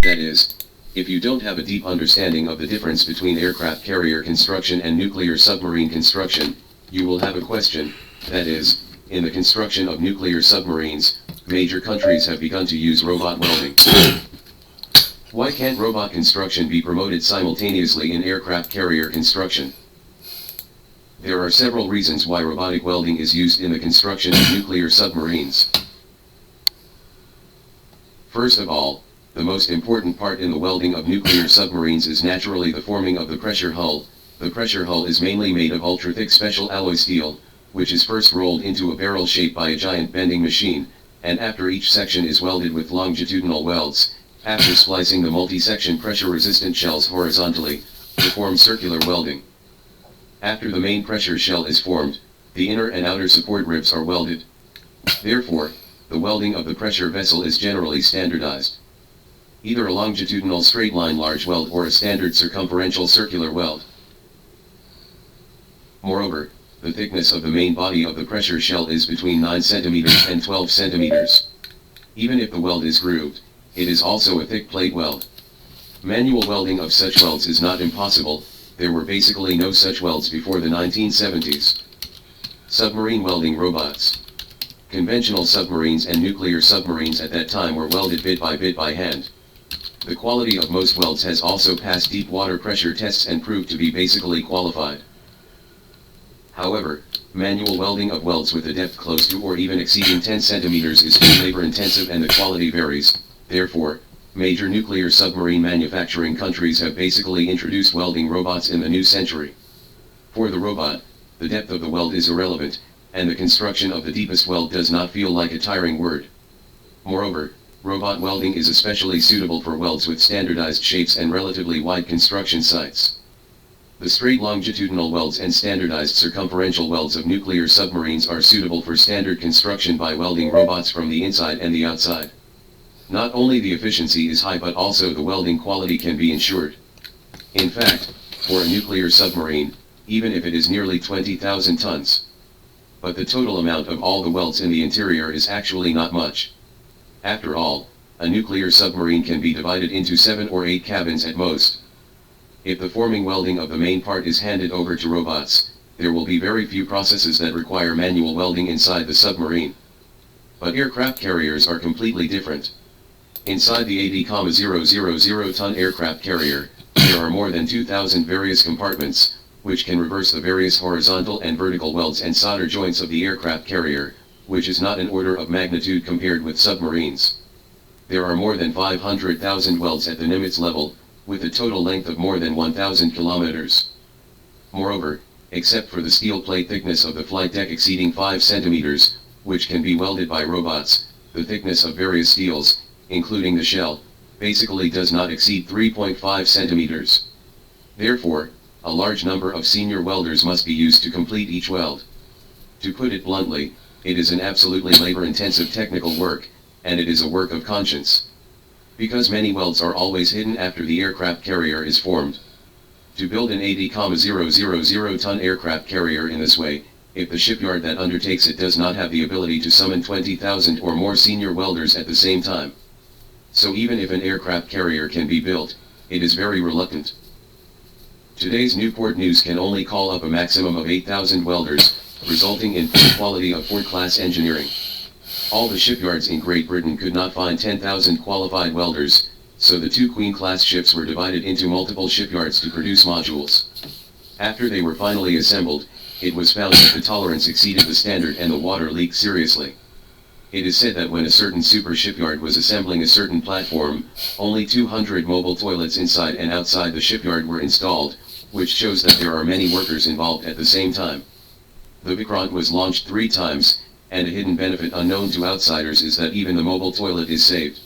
That is, if you don't have a deep understanding of the difference between aircraft carrier construction and nuclear submarine construction, you will have a question. That is, in the construction of nuclear submarines, major countries have begun to use robot welding. Why can't robot construction be promoted simultaneously in aircraft carrier construction? There are several reasons why robotic welding is used in the construction of nuclear submarines. First of all, the most important part in the welding of nuclear submarines is naturally the forming of the pressure hull. The pressure hull is mainly made of ultra-thick special alloy steel, which is first rolled into a barrel shape by a giant bending machine, and after each section is welded with longitudinal welds, after splicing the multi-section pressure-resistant shells horizontally, to form circular welding. After the main pressure shell is formed, the inner and outer support ribs are welded. Therefore, the welding of the pressure vessel is generally standardized. Either a longitudinal straight-line large weld or a standard circumferential circular weld. Moreover, the thickness of the main body of the pressure shell is between 9 cm and 12 cm. Even if the weld is grooved, it is also a thick plate weld. Manual welding of such welds is not impossible. There were basically no such welds before the 1970s. Submarine welding robots. Conventional submarines and nuclear submarines at that time were welded bit by hand. The quality of most welds has also passed deep water pressure tests and proved to be basically qualified. However, manual welding of welds with a depth close to or even exceeding 10 cm is too labor-intensive and the quality varies. Therefore, major nuclear submarine manufacturing countries have basically introduced welding robots in the new century. For the robot, the depth of the weld is irrelevant, and the construction of the deepest weld does not feel like a tiring word. Moreover, robot welding is especially suitable for welds with standardized shapes and relatively wide construction sites. The straight longitudinal welds and standardized circumferential welds of nuclear submarines are suitable for standard construction by welding robots from the inside and the outside. Not only the efficiency is high but also the welding quality can be ensured. In fact, for a nuclear submarine, even if it is nearly 20,000 tons. But the total amount of all the welds in the interior is actually not much. After all, a nuclear submarine can be divided into 7 or 8 cabins at most. If the forming welding of the main part is handed over to robots, there will be very few processes that require manual welding inside the submarine. But aircraft carriers are completely different. Inside the 80,000-ton aircraft carrier, there are more than 2,000 various compartments, which can reverse the various horizontal and vertical welds and solder joints of the aircraft carrier, which is not an order of magnitude compared with submarines. There are more than 500,000 welds at the Nimitz level, with a total length of more than 1,000 kilometers. Moreover, except for the steel plate thickness of the flight deck exceeding 5 centimeters, which can be welded by robots, the thickness of various steels, including the shell, basically does not exceed 3.5 centimeters. Therefore, a large number of senior welders must be used to complete each weld. To put it bluntly, it is an absolutely labor-intensive technical work, and it is a work of conscience. Because many welds are always hidden after the aircraft carrier is formed. To build an 80,000-ton aircraft carrier in this way, if the shipyard that undertakes it does not have the ability to summon 20,000 or more senior welders at the same time. So even if an aircraft carrier can be built, it is very reluctant. Today's Newport News can only call up a maximum of 8,000 welders, resulting in poor quality of Ford-class engineering. All the shipyards in Great Britain could not find 10,000 qualified welders, so the 2 Queen-class ships were divided into multiple shipyards to produce modules. After they were finally assembled, it was found that the tolerance exceeded the standard and the water leaked seriously. It is said that when a certain super shipyard was assembling a certain platform, only 200 mobile toilets inside and outside the shipyard were installed, which shows that there are many workers involved at the same time. The Vikrant was launched 3 times, and a hidden benefit unknown to outsiders is that even the mobile toilet is saved.